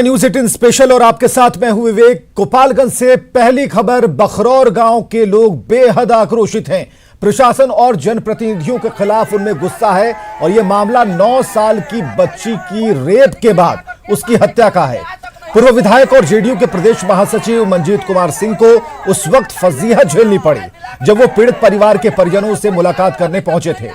News 18 special और आपके साथ मैं हूं विवेक। गोपालगंज से पहली खबर। बखरौर गांव के लोग बेहद आक्रोशित हैं। प्रशासन और जनप्रतिनिधियों के खिलाफ उनमें गुस्सा है और यह मामला 9 साल की बच्ची की रेप के बाद उसकी हत्या का है। पूर्व विधायक और जेडीयू के प्रदेश महासचिव मंजीत कुमार सिंह को उस वक्त फजीहत झेलनी पड़ी जब वो पीड़ित परिवार के परिजनों से मुलाकात करने पहुंचे थे।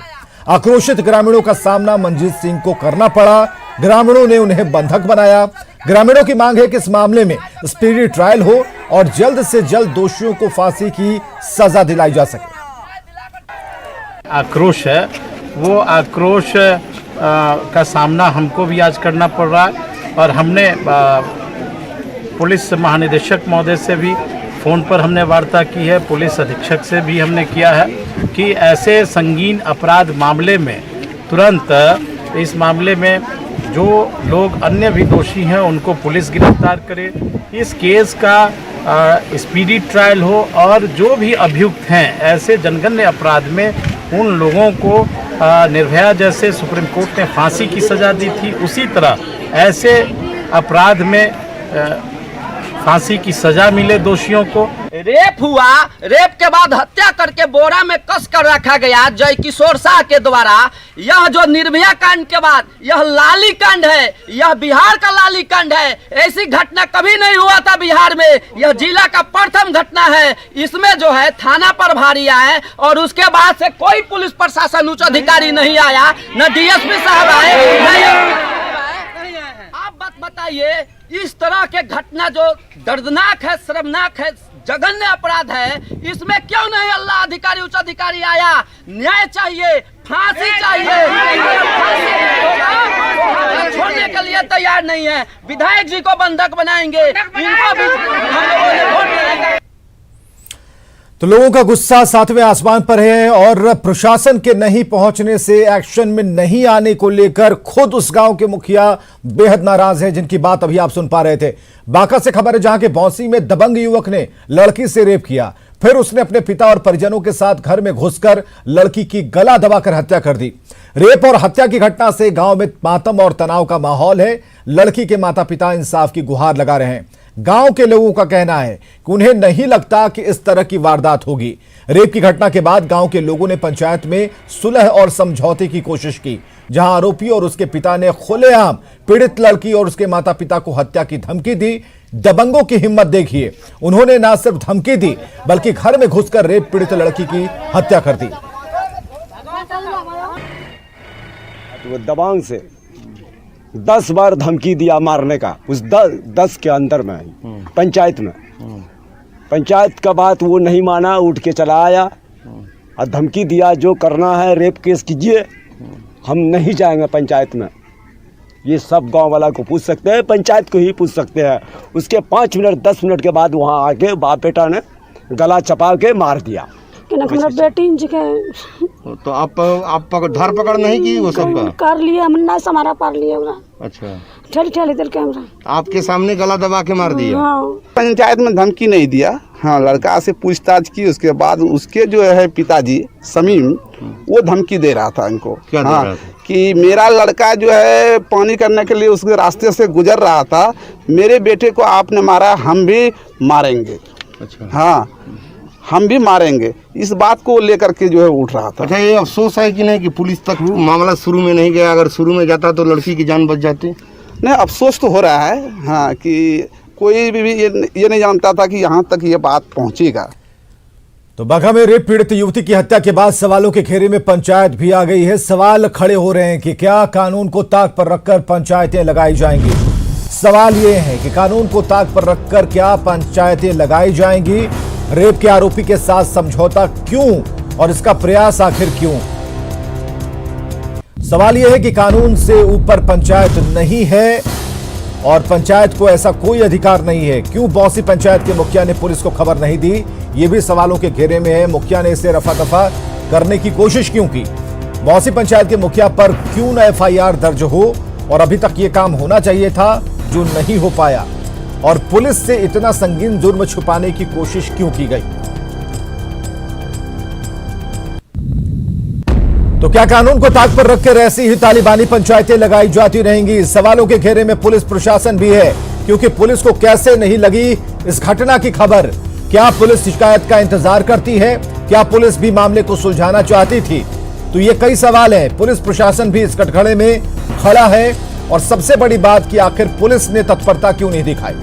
आक्रोशित ग्रामीणों का सामना मंजीत सिंह को करना पड़ा। ग्रामीणों ने उन्हें बंधक बनाया। ग्रामीणों की मांग है कि इस मामले में स्पीडी ट्रायल हो और जल्द से जल्द दोषियों को फांसी की सजा दिलाई जा सके। आक्रोश है, वो आक्रोश का सामना हमको भी आज करना पड़ रहा है और हमने पुलिस महानिदेशक महोदय से भी फ़ोन पर हमने वार्ता की है, पुलिस अधीक्षक से भी हमने किया है कि ऐसे संगीन अपराध मामले में तुरंत इस मामले में जो लोग अन्य भी दोषी हैं उनको पुलिस गिरफ्तार करे, इस केस का स्पीडी ट्रायल हो और जो भी अभियुक्त हैं ऐसे जनगण्य अपराध में उन लोगों को निर्भया जैसे सुप्रीम कोर्ट ने फांसी की सज़ा दी थी, उसी तरह ऐसे अपराध में फांसी की सजा मिले दोषियों को। रेप हुआ, रेप के बाद हत्या करके बोरा में कस कर रखा गया जय किशोर शाह के द्वारा। यह जो निर्भया कांड के बाद यह लाली कांड है, यह बिहार का लाली कांड है। ऐसी घटना कभी नहीं हुआ था बिहार में, यह जिला का प्रथम घटना है। इसमें जो है थाना प्रभारी आए और उसके बाद से कोई पुलिस प्रशासन उच्च अधिकारी नहीं आया, न डीएसपी साहब आए। आप बात बताइए, इस तरह के घटना जो दर्दनाक है, शर्मनाक है, जघन्य अपराध है, इसमें क्यों नहीं अल्लाह अधिकारी उच्च अधिकारी आया? न्याय चाहिए, फांसी चाहिए। छोड़ने के लिए तैयार नहीं है। विधायक जी को बंधक बनाएंगे, इनको भी हम लोगों ने वोट देंगे। तो लोगों का गुस्सा सातवें आसमान पर है और प्रशासन के नहीं पहुंचने से, एक्शन में नहीं आने को लेकर खुद उस गांव के मुखिया बेहद नाराज हैं, जिनकी बात अभी आप सुन पा रहे थे। बांका से खबर है, जहां के बौंसी में दबंग युवक ने लड़की से रेप किया, फिर उसने अपने पिता और परिजनों के साथ घर में घुसकर लड़की की गला दबाकर हत्या कर दी। रेप और हत्या की घटना से गांव में मातम और तनाव का माहौल है। लड़की के माता पिता इंसाफ की गुहार लगा रहे हैं। गांव के लोगों का कहना है कि उन्हें नहीं लगता कि इस तरह की वारदात होगी। रेप की घटना के बाद गांव के लोगों ने पंचायत में सुलह और समझौते की कोशिश की, जहां आरोपी और उसके पिता ने खुलेआम पीड़ित लड़की और उसके माता पिता को हत्या की धमकी दी। दबंगों की हिम्मत देखिए, उन्होंने न सिर्फ धमकी दी बल्कि घर में घुसकर रेप पीड़ित लड़की की हत्या कर दी। वो दबंग से 10 बार धमकी दिया मारने का, उस 10 के अंदर में पंचायत में। पंचायत का बात वो नहीं माना, उठ के चला आया और धमकी दिया जो करना है रेप केस कीजिए, हम नहीं जाएंगे पंचायत में। ये सब गांव वाला को पूछ सकते हैं, पंचायत को ही पूछ सकते हैं। उसके 5 मिनट 10 मिनट के बाद वहाँ आके बाप बेटा ने गला चपा के मार दिया। बेटी तो आप धर पकड़ नहीं की वो सब कर लिया, हमने समारा पार लिया। अच्छा, ठेली दिल कैमरा आपके सामने गला दबा के मार दिया। हाँ। पंचायत में धमकी नहीं दिया, हाँ लड़का से पूछताछ की। उसके बाद उसके जो है पिताजी समीम वो धमकी दे रहा था इनको। क्या हाँ, दे रहा था? कि मेरा लड़का जो है पानी करने के लिए उसके रास्ते से गुजर रहा था, मेरे बेटे को आपने मारा, हम भी मारेंगे। अच्छा, हाँ हम भी मारेंगे, इस बात को लेकर के जो है उठ रहा था। अच्छा, ये अफसोस है कि नहीं कि पुलिस तक मामला शुरू में नहीं गया? अगर शुरू में जाता तो लड़की की जान बच जाती। नहीं, अफसोस तो हो रहा है हाँ, कि कोई भी ये नहीं जानता था कि यहाँ तक ये बात पहुँचेगा। तो बांका में रेप पीड़ित युवती की हत्या के बाद सवालों के घेरे में पंचायत भी आ गई है। सवाल खड़े हो रहे हैं कि क्या कानून को ताक पर रखकर पंचायतें लगाई जाएंगी। सवाल ये है कि कानून को ताक पर रखकर क्या पंचायतें लगाई जाएंगी? रेप के आरोपी के साथ समझौता क्यों और इसका प्रयास आखिर क्यों? सवाल यह है कि कानून से ऊपर पंचायत नहीं है और पंचायत को ऐसा कोई अधिकार नहीं है। क्यों बौंसी पंचायत के मुखिया ने पुलिस को खबर नहीं दी? यह भी सवालों के घेरे में है। मुखिया ने इसे रफा दफा करने की कोशिश क्यों की? बौंसी पंचायत के मुखिया पर क्यों न एफआईआर दर्ज हो और अभी तक यह काम होना चाहिए था जो नहीं हो पाया? और पुलिस से इतना संगीन जुर्म छुपाने की कोशिश क्यों की गई? तो क्या कानून को ताक पर रखकर ऐसी ही तालिबानी पंचायतें लगाई जाती रहेंगी? सवालों के घेरे में पुलिस प्रशासन भी है। क्योंकि पुलिस को कैसे नहीं लगी इस घटना की खबर। क्या पुलिस शिकायत का इंतजार करती है? क्या पुलिस भी मामले को सुलझाना चाहती थी? तो ये कई सवाल हैं। पुलिस प्रशासन भी इस कटघरे में खड़ा है और सबसे बड़ी बात कि आखिर पुलिस ने तत्परता क्यों नहीं दिखाई।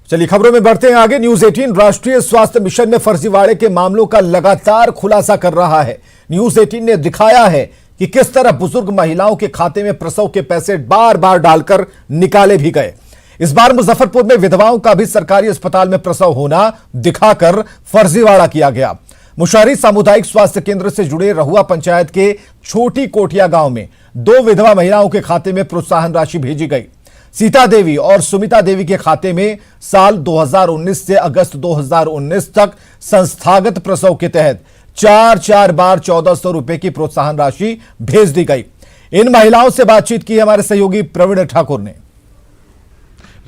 चलिए खबरों में बढ़ते हैं आगे। न्यूज 18 राष्ट्रीय स्वास्थ्य मिशन में फर्जीवाड़े के मामलों का लगातार खुलासा कर रहा है। न्यूज 18 ने दिखाया है कि किस तरह बुजुर्ग महिलाओं के खाते में प्रसव के पैसे बार बार डालकर निकाले भी गए। इस बार मुजफ्फरपुर में विधवाओं का भी सरकारी अस्पताल में प्रसव होना दिखाकर फर्जीवाड़ा किया गया। मुशहरी सामुदायिक स्वास्थ्य केंद्र से जुड़े रहुआ पंचायत के छोटी कोठिया गांव में 2 विधवा महिलाओं के खाते में प्रोत्साहन राशि भेजी गई। सीता देवी और सुमिता देवी के खाते में साल 2019 से अगस्त 2019 तक संस्थागत प्रसव के तहत 4 बार 1400 रुपए की प्रोत्साहन राशि भेज दी गई। इन महिलाओं से बातचीत की हमारे सहयोगी प्रवीण ठाकुर ने।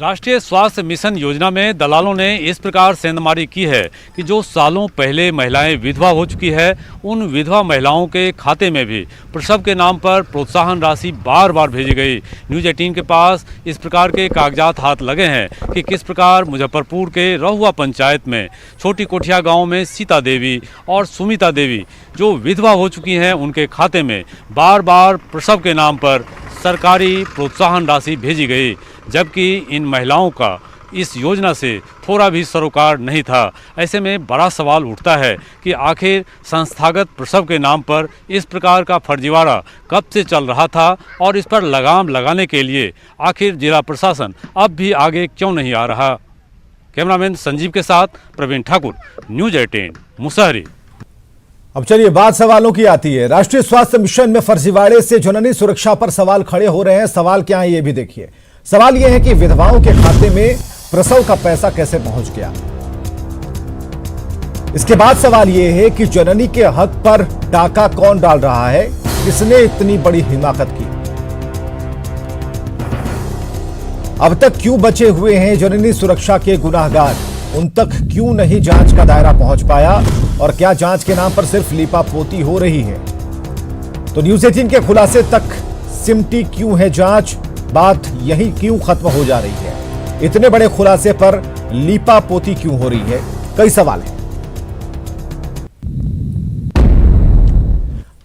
राष्ट्रीय स्वास्थ्य मिशन योजना में दलालों ने इस प्रकार सेंधमारी की है कि जो सालों पहले महिलाएं विधवा हो चुकी है, उन विधवा महिलाओं के खाते में भी प्रसव के नाम पर प्रोत्साहन राशि बार बार भेजी गई। न्यूज 18 के पास इस प्रकार के कागजात हाथ लगे हैं कि किस प्रकार मुजफ्फरपुर के रहुआ पंचायत में छोटी कोठिया गाँव में सीता देवी और सुमिता देवी जो विधवा हो चुकी हैं, उनके खाते में बार बार प्रसव के नाम पर सरकारी प्रोत्साहन राशि भेजी गई, जबकि इन महिलाओं का इस योजना से थोड़ा भी सरोकार नहीं था। ऐसे में बड़ा सवाल उठता है कि आखिर संस्थागत प्रसव के नाम पर इस प्रकार का फर्जीवाड़ा कब से चल रहा था और इस पर लगाम लगाने के लिए आखिर जिला प्रशासन अब भी आगे क्यों नहीं आ रहा। कैमरामैन संजीव के साथ प्रवीण ठाकुर, न्यूज 18 मुशहरी। अब चलिए बात सवालों की आती है। राष्ट्रीय स्वास्थ्य मिशन में फर्जीवाड़े से जननी सुरक्षा पर सवाल खड़े हो रहे हैं। सवाल क्या है ये भी देखिए। सवाल यह है कि विधवाओं के खाते में प्रसव का पैसा कैसे पहुंच गया। इसके बाद सवाल यह है कि जननी के हक पर डाका कौन डाल रहा है, किसने इतनी बड़ी हिमाकत की। अब तक क्यों बचे हुए हैं जननी सुरक्षा के गुनाहगार, उन तक क्यों नहीं जांच का दायरा पहुंच पाया और क्या जांच के नाम पर सिर्फ लीपापोती हो रही है। तो न्यूज 18 के खुलासे तक सिमटी क्यों है जांच, बात यही क्यों खत्म हो जा रही है। इतने बड़े खुलासे पर लीपापोती क्यों हो रही है, कई सवाल हैं।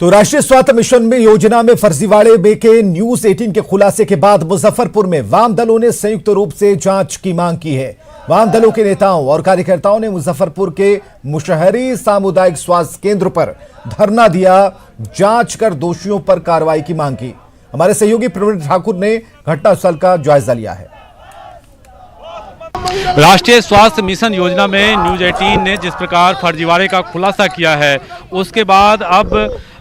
तो राष्ट्रीय स्वास्थ्य मिशन में योजना में फर्जीवाड़े में के न्यूज 18 के खुलासे के बाद मुजफ्फरपुर में वाम दलों ने संयुक्त रूप से जांच की मांग की है। वाम दलों के नेताओं और कार्यकर्ताओं ने मुजफ्फरपुर के मुशहरी सामुदायिक स्वास्थ्य केंद्र पर धरना दिया, जांच कर दोषियों पर कार्रवाई की मांग की। हमारे सहयोगी प्रवीण ठाकुर ने घटनास्थल का जायजा लिया है। राष्ट्रीय स्वास्थ्य मिशन योजना में न्यूज 18 ने जिस प्रकार फर्जीवाड़े का खुलासा किया है, उसके बाद अब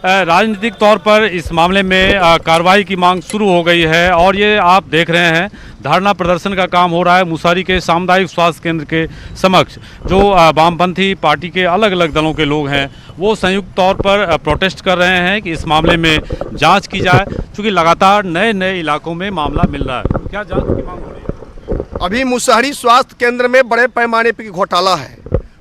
राजनीतिक तौर पर इस मामले में कार्रवाई की मांग शुरू हो गई है। और ये आप देख रहे हैं धरना प्रदर्शन का काम हो रहा है मुशहरी के सामुदायिक स्वास्थ्य केंद्र के समक्ष। जो वामपंथी पार्टी के अलग अलग दलों के लोग हैं, वो संयुक्त तौर पर प्रोटेस्ट कर रहे हैं कि इस मामले में जांच की जाए, क्योंकि लगातार नए नए इलाकों में मामला मिल रहा है। क्या जांच की मांग हो रही है? अभी मुशहरी स्वास्थ्य केंद्र में बड़े पैमाने पर घोटाला है।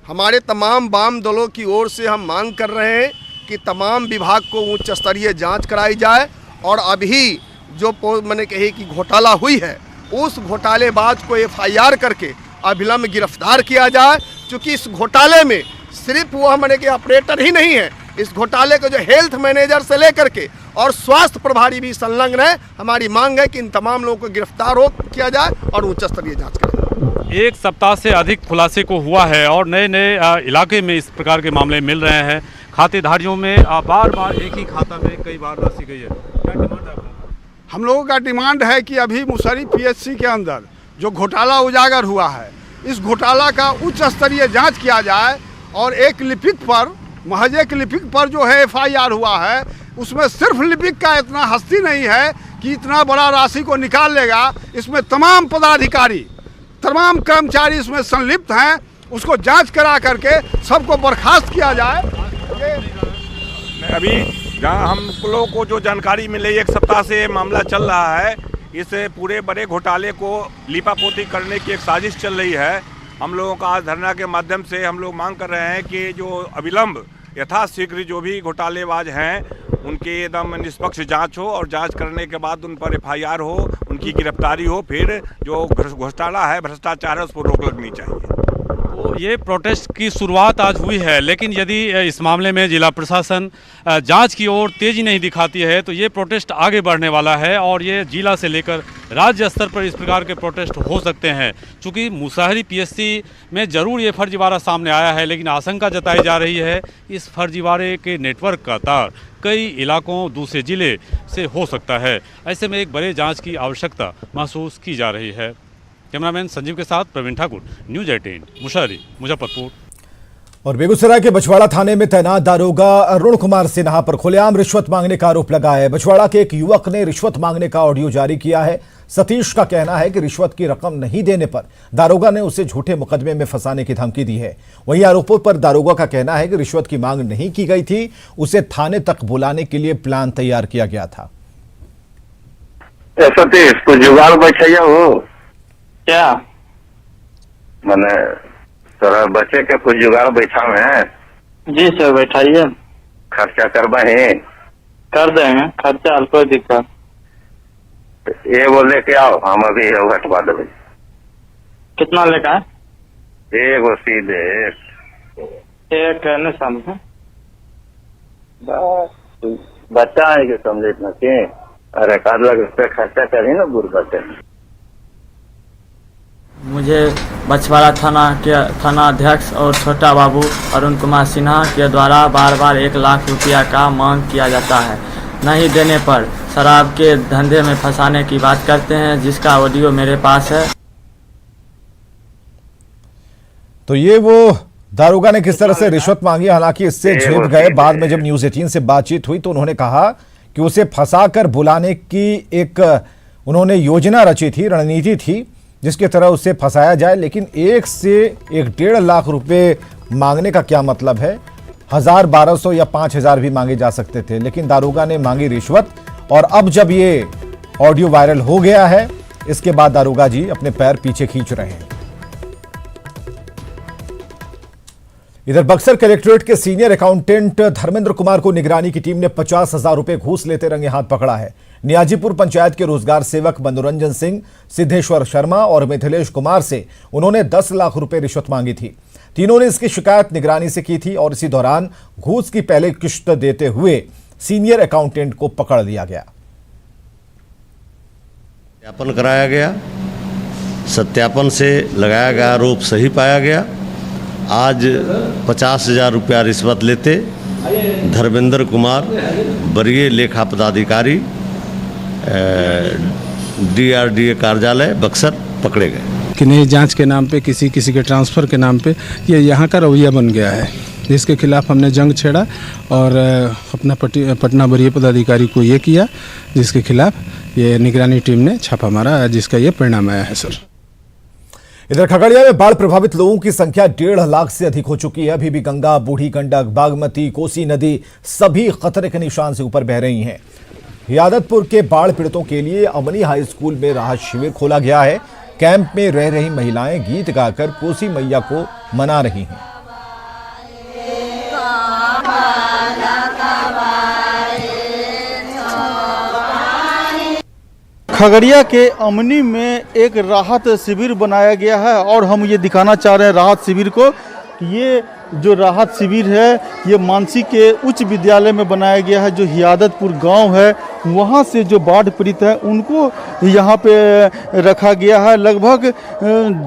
हमारे तमाम वाम दलों की ओर से हम मांग कर रहे हैं कि तमाम विभाग को उच्च स्तरीय जांच कराई जाए और अभी जो मैंने कही कि घोटाला हुई है, उस घोटालेबाज को FIR करके अविलंब गिरफ्तार किया जाए। क्योंकि इस घोटाले में सिर्फ वो मैंने कि ऑपरेटर ही नहीं है, इस घोटाले को जो हेल्थ मैनेजर से लेकर के और स्वास्थ्य प्रभारी भी संलग्न है। हमारी मांग है कि इन तमाम लोगों को गिरफ्तार किया जाए और उच्च स्तरीय जांच करें। एक सप्ताह से अधिक खुलासे को हुआ है और नए नए इलाके में इस प्रकार के मामले मिल रहे हैं। खातेधारियों में बार बार एक ही खाता में कई बार राशि गई है। क्या डिमांड है? हम लोगों का डिमांड है कि अभी मुशहरी PHC के अंदर जो घोटाला उजागर हुआ है, इस घोटाला का उच्च स्तरीय जांच किया जाए और एक लिपिक पर, महज एक लिपिक पर जो है FIR हुआ है, उसमें सिर्फ लिपिक का इतना हस्ती नहीं है कि इतना बड़ा राशि को निकाल लेगा। इसमें तमाम पदाधिकारी, तमाम कर्मचारी इसमें संलिप्त हैं। उसको जांच करा करके सबको बर्खास्त किया जाए। अभी जहाँ हम लोगों को जो जानकारी मिली, एक सप्ताह से मामला चल रहा है। इस पूरे बड़े घोटाले को लीपापोती करने की एक साजिश चल रही है। हम लोगों का आज धरना के माध्यम से हम लोग मांग कर रहे हैं कि जो अविलंब यथाशीघ्र जो भी घोटालेबाज हैं उनके एकदम निष्पक्ष जांच हो और जांच करने के बाद उन पर FIR हो, उनकी गिरफ्तारी हो, फिर जो घोटाला है, भ्रष्टाचार है, उस पर रोक लगनी चाहिए। तो ये प्रोटेस्ट की शुरुआत आज हुई है, लेकिन यदि इस मामले में जिला प्रशासन जांच की ओर तेजी नहीं दिखाती है तो ये प्रोटेस्ट आगे बढ़ने वाला है और ये जिला से लेकर राज्य स्तर पर इस प्रकार के प्रोटेस्ट हो सकते हैं। चूँकि मुसहरी PSC में ज़रूर ये फर्जीवाड़ा सामने आया है, लेकिन आशंका जताई जा रही है इस फर्जीवाड़े के नेटवर्क का तार कई इलाकों दूसरे जिले से हो सकता है। ऐसे में एक बड़े जाँच की आवश्यकता महसूस की जा रही है। कैमरामैन संजीव के साथ प्रवीण ठाकुर, न्यूज़ 18 मुशहरी, मुजफ्फरपुर। और बेगूसराय के बछवाड़ा थाने में तैनात दारोगा अरुण कुमार सिन्हा पर खुलेआम रिश्वत मांगने का आरोप लगा है। बछवाड़ा के एक युवक ने रिश्वत मांगने का ऑडियो जारी किया है। सतीश का कहना है कि रिश्वत की रकम नहीं देने पर दारोगा ने उसे झूठे मुकदमे में फंसाने की धमकी दी है। वहीं आरोपों पर दारोगा का कहना है कि रिश्वत की मांग नहीं की गई थी, उसे थाने तक बुलाने के लिए प्लान तैयार किया गया था। सतीश को जुगाड़ बैठैया हो क्या मैंने तोरा बच्चे के कुछ जुगाड़ बैठा है? जी सर बैठाइए। खर्चा करवाए? कर देंगे खर्चा, कोई दिक्कत। ये बोले के आओ, हम अभी हटवा देंगे। कितना लेगा? एगो सीधे एक नहीं समझे, बच्चा है कि समझे इतना के? अरे 1 लाख रुपये खर्चा करी ना बुढ़ बच्चे। मुझे बछवाड़ा थाना के थाना अध्यक्ष और छोटा बाबू अरुण कुमार सिन्हा के द्वारा बार बार 1 लाख रुपया का मांग किया जाता है। नहीं देने पर शराब के धंधे में फंसाने की बात करते हैं, जिसका ऑडियो मेरे पास है। तो ये वो दारोगा ने किस तरह से रिश्वत मांगी, हालांकि इससे झेप गए। बाद में जब न्यूज़ 18 से बातचीत हुई तो उन्होंने कहा कि उसे फंसाकर बुलाने की एक उन्होंने योजना रची थी, रणनीति थी जिसके तरह उसे फंसाया जाए। लेकिन 1 से 1.5 लाख रुपए मांगने का क्या मतलब है? 1000, 1200 या 5000 भी मांगे जा सकते थे, लेकिन दारोगा ने मांगी रिश्वत। और अब जब ये ऑडियो वायरल हो गया है, इसके बाद दारोगा जी अपने पैर पीछे खींच रहे हैं। इधर बक्सर कलेक्ट्रेट के सीनियर अकाउंटेंट धर्मेंद्र कुमार को निगरानी की टीम ने 50,000 रुपए घूस लेते रंगे हाथ पकड़ा है। नियाजीपुर पंचायत के रोजगार सेवक मनोरंजन सिंह, सिद्धेश्वर शर्मा और मिथिलेश कुमार से उन्होंने 10 लाख रुपए रिश्वत मांगी थी। तीनों ने इसकी शिकायत निगरानी से की थी और इसी दौरान घूस की पहले किश्त देते हुए सीनियर अकाउंटेंट को पकड़ लिया गया। सत्यापन कराया गया, सत्यापन से लगाया गया आरोप सही पाया गया। आज 50,000 रुपया रिश्वत लेते धर्मेंद्र कुमार, वरीय लेखा पदाधिकारी, DRDA कार्यालय बक्सर पकड़े गए। कि नहीं जांच के नाम पे किसी के ट्रांसफ़र के नाम पे ये यहाँ का रवैया बन गया है, जिसके खिलाफ हमने जंग छेड़ा और अपना पटना वरीय पदाधिकारी को ये किया, जिसके खिलाफ ये निगरानी टीम ने छापा मारा, जिसका ये परिणाम आया है सर। इधर खगड़िया में बाढ़ प्रभावित लोगों की संख्या 1.5 लाख से अधिक हो चुकी है। अभी भी गंगा, बूढ़ी गंडक, बागमती, कोसी नदी सभी खतरे के निशान से ऊपर बह रही हैं। हियादतपुर के बाढ़ पीड़ितों के लिए अमनी हाई स्कूल में राहत शिविर खोला गया है। कैंप में रह रही महिलाएं गीत गाकर कोसी मैया को मना रही हैं। खगड़िया के अमनी में एक राहत शिविर बनाया गया है और हम ये दिखाना चाह रहे हैं राहत शिविर को। ये जो राहत शिविर है ये मानसी के उच्च विद्यालय में बनाया गया है, जो हियादतपुर गांव है वहाँ से जो बाढ़ पीड़ित है उनको यहाँ पे रखा गया है। लगभग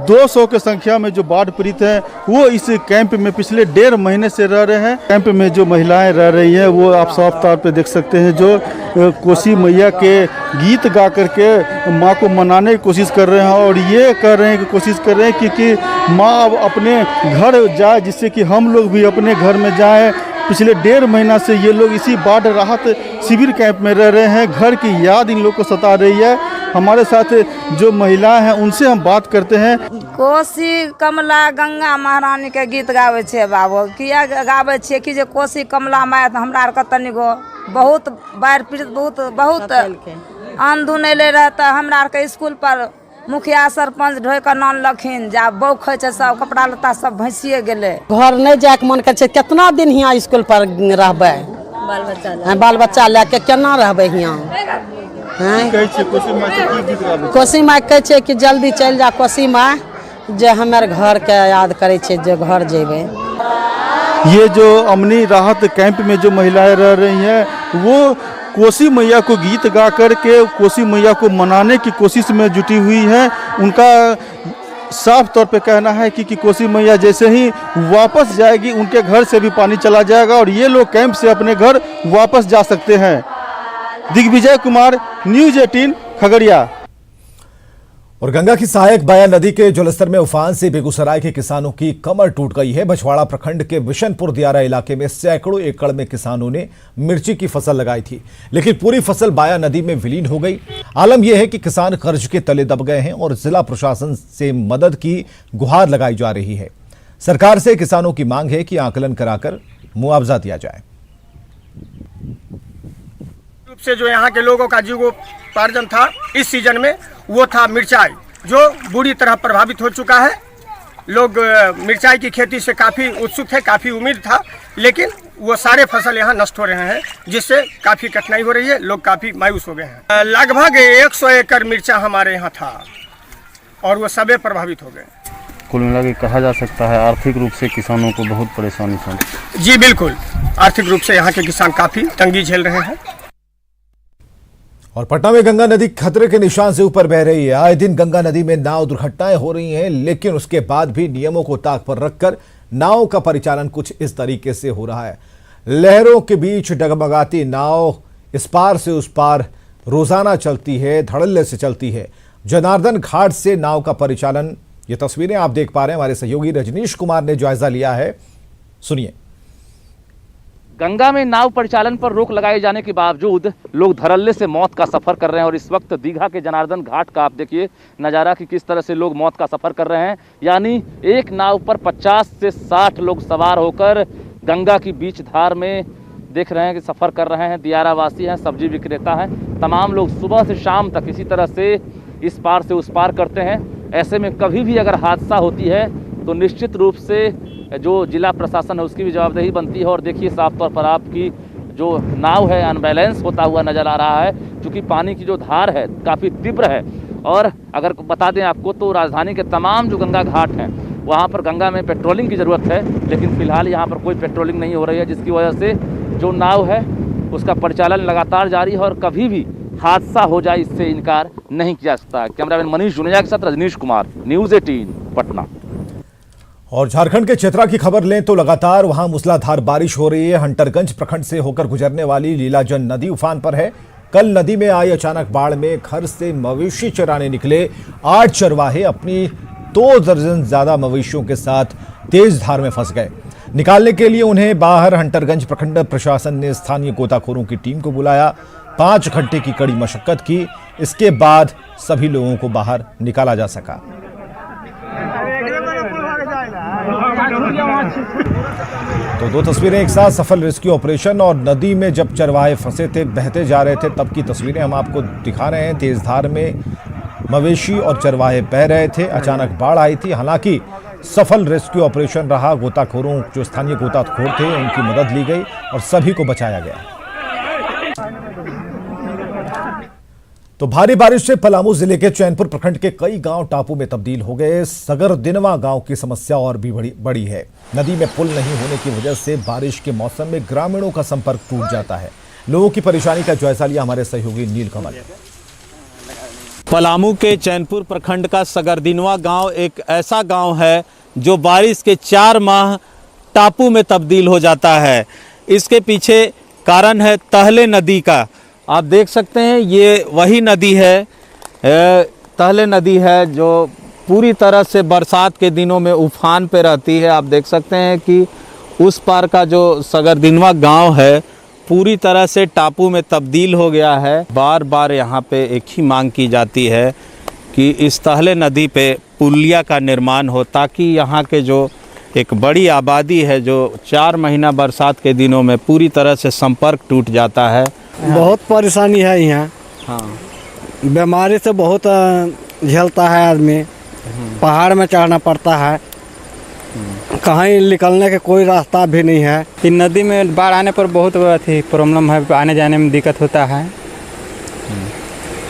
200 की संख्या में जो बाढ़ पीड़ित हैं वो इस कैंप में पिछले 1.5 महीने से रह रहे हैं। कैंप में जो महिलाएं रह रही हैं वो आप साफ तौर पे देख सकते हैं, जो कोसी मैया के गीत गा करके माँ को मनाने की कोशिश कर रहे हैं और ये कर रहे हैं कि कोशिश कर रहे हैं कि माँ अपने घर जाए, जिससे कि हम लोग भी अपने घर में जाएं। पिछले 1.5 महीना से ये लोग इसी बाढ़ राहत शिविर कैंप में रह रहे हैं। घर की याद इन लोग को सता रही है। हमारे साथ जो महिलाएं हैं उनसे हम बात करते हैं। कोसी कमला गंगा महारानी के गीत गावे छे बाबू, किया गावे छे कि जे कोसी कमला माय हमरा आर के तनिगो बहुत बाढ़ पीड़ित बहुत अनधुन अयले रहता। हमरा आर के स्कूल पर मुखिया सरपंच ढोइ कऽ नानलखिन जा बौखै छै सब कपड़ा लत्ता सब भैंसिए गेलै। घर नहीं जाके मन करे कितना दिन यहाँ स्कूल पर रहबै, बाल बच्चा लेके केना रहबै यहाँ। कोसी माय कहै छै कि जल्दी चल जा कोसी माय, जे हमारे घर के याद करे छे, जो घर जेबे। ये जो अमनी राहत कैंप में जो महिलाएं रह रही हैं वो कोसी मैया को गीत गा कर के कोसी मैया को मनाने की कोशिश में जुटी हुई है। उनका साफ तौर पे कहना है कि कोसी मैया जैसे ही वापस जाएगी उनके घर से भी पानी चला जाएगा और ये लोग कैंप से अपने घर वापस जा सकते हैं। दिग्विजय कुमार, न्यूज़ 18 खगड़िया। और गंगा की सहायक बाया नदी के जलस्तर में उफान से बेगूसराय के किसानों की कमर टूट गई है। बछवाड़ा प्रखंड के बिशनपुर दियारा इलाके में सैकड़ों एकड़ में किसानों ने मिर्ची की फसल लगाई थी, लेकिन पूरी फसल बाया नदी में विलीन हो गई। आलम यह है कि किसान कर्ज के तले दब गए हैं और जिला प्रशासन से मदद की गुहार लगाई जा रही है। सरकार से किसानों की मांग है कि आकलन कराकर मुआवजा दिया जाए। से जो यहाँ के लोगों का जीवोपार्जन था इस सीजन में वो था मिर्चाई, जो बुरी तरह प्रभावित हो चुका है। लोग मिर्चाई की खेती से काफ़ी उत्सुक थे, काफ़ी उम्मीद था, लेकिन वो सारे फसल यहाँ नष्ट हो रहे हैं, जिससे काफ़ी कठिनाई हो रही है। लोग काफ़ी मायूस हो गए हैं। लगभग 100 एकड़ मिर्चा हमारे यहाँ था और वो सबे प्रभावित हो गए। कुल मिला के कहा जा सकता है आर्थिक रूप से किसानों को बहुत परेशानी है। जी बिल्कुल, आर्थिक रूप से यहाँ के किसान काफ़ी तंगी झेल रहे हैं। और पटना में गंगा नदी खतरे के निशान से ऊपर बह रही है। आए दिन गंगा नदी में नाव दुर्घटनाएं हो रही हैं, लेकिन उसके बाद भी नियमों को ताक पर रखकर नाव का परिचालन कुछ इस तरीके से हो रहा है। लहरों के बीच डगमगाती नाव इस पार से उस पार रोजाना चलती है, धड़ल्ले से चलती है। जनार्दन घाट से नाव का परिचालन, ये तस्वीरें आप देख पा रहे हैं, हमारे सहयोगी रजनीश कुमार ने जायजा लिया है, सुनिए। गंगा में नाव परिचालन पर रोक लगाए जाने के बावजूद लोग धड़ल्ले से मौत का सफर कर रहे हैं। और इस वक्त दीघा के जनार्दन घाट का आप देखिए नज़ारा कि किस तरह से लोग मौत का सफर कर रहे हैं। यानी एक नाव पर 50 से 60 लोग सवार होकर गंगा की बीच धार में देख रहे हैं कि सफ़र कर रहे हैं। दियारा वासी हैं, सब्जी विक्रेता हैं, तमाम लोग सुबह से शाम तक इसी तरह से इस पार से उस पार करते हैं। ऐसे में कभी भी अगर हादसा होती है तो निश्चित रूप से जो जिला प्रशासन है उसकी भी जवाबदेही बनती है। और देखिए साफ तौर पर आपकी जो नाव है अनबैलेंस होता हुआ नज़र आ रहा है, क्योंकि पानी की जो धार है काफ़ी तीव्र है। और अगर बता दें आपको तो राजधानी के तमाम जो गंगा घाट हैं वहाँ पर गंगा में पेट्रोलिंग की ज़रूरत है, लेकिन फ़िलहाल यहाँ पर कोई पेट्रोलिंग नहीं हो रही है, जिसकी वजह से जो नाव है उसका परिचालन लगातार जारी है और कभी भी हादसा हो जाए इससे इनकार नहीं किया जा सकता। कैमरामैन मनीष जुनेजा के साथ रजनीश कुमार, न्यूज़ 18 पटना। और झारखंड के चतरा की खबर लें तो लगातार वहां मूसलाधार बारिश हो रही है। हंटरगंज प्रखंड से होकर गुजरने वाली लीलाजन नदी उफान पर है। कल नदी में आई अचानक बाढ़ में घर से मवेशी चराने निकले 8 चरवाहे अपनी 2 दर्जन ज्यादा मवेशियों के साथ तेज धार में फंस गए। निकालने के लिए उन्हें बाहर हंटरगंज प्रखंड प्रशासन ने स्थानीय गोताखोरों की टीम को बुलाया। 5 घंटे की कड़ी मशक्कत की, इसके बाद सभी लोगों को बाहर निकाला जा सका। तो 2 तस्वीरें एक साथ, सफल रेस्क्यू ऑपरेशन और नदी में जब चरवाहे फंसे थे, बहते जा रहे थे, तब की तस्वीरें हम आपको दिखा रहे हैं। तेज धार में मवेशी और चरवाहे बह रहे थे, अचानक बाढ़ आई थी। हालांकि सफल रेस्क्यू ऑपरेशन रहा। गोताखोरों, जो स्थानीय गोताखोर थे, उनकी मदद ली गई और सभी को बचाया गया। तो भारी बारिश से पलामू जिले के चैनपुर प्रखंड के कई गांव टापू में तब्दील हो गए। सगरदिनवा गांव की समस्या और भी बड़ी है। नदी में पुल नहीं होने की वजह से बारिश के मौसम में ग्रामीणों का संपर्क टूट जाता है। लोगों की परेशानी का जायजा लिया हमारे सहयोगी नीलकमल। पलामू के चैनपुर प्रखंड का सगरदिनवा गांव एक ऐसा गांव है जो बारिश के 4 माह टापू में तब्दील हो जाता है। इसके पीछे कारण है तहले नदी का। आप देख सकते हैं ये वही नदी है, तहले नदी है, जो पूरी तरह से बरसात के दिनों में उफान पे रहती है। आप देख सकते हैं कि उस पार का जो सगरदिनवा गांव है पूरी तरह से टापू में तब्दील हो गया है। बार बार यहाँ पे एक ही मांग की जाती है कि इस तहले नदी पे पुलिया का निर्माण हो, ताकि यहाँ के जो एक बड़ी आबादी है, जो 4 महीना बरसात के दिनों में पूरी तरह से संपर्क टूट जाता है। बहुत परेशानी है यहाँ। हाँ, बीमारी से बहुत झेलता है आदमी, पहाड़ में चढ़ना पड़ता है, कहीं निकलने के कोई रास्ता भी नहीं है। इन नदी में बाढ़ आने पर बहुत अथी प्रॉब्लम है, आने जाने में दिक्कत होता है,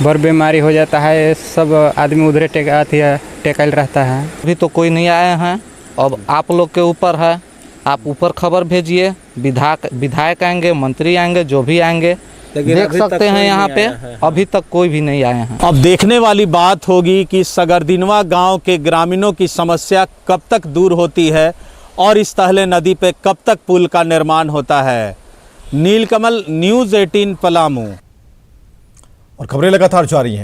बर बीमारी हो जाता है, सब आदमी उधरे टेकल रहता है। अभी तो कोई नहीं आए हैं, अब आप लोग के ऊपर है, आप ऊपर खबर भेजिए, विधायक आएंगे, मंत्री आएंगे, जो भी आएंगे देख सकते हैं यहाँ पे, अभी तक कोई भी नहीं आए हैं। अब देखने वाली बात होगी कि सगरदिनवा गांव के ग्रामीणों की समस्या कब तक दूर होती है और इस तहले नदी पे कब तक पुल का निर्माण होता है। नीलकमल, न्यूज़ 18 पलामू। और खबरें लगातार जारी हैं।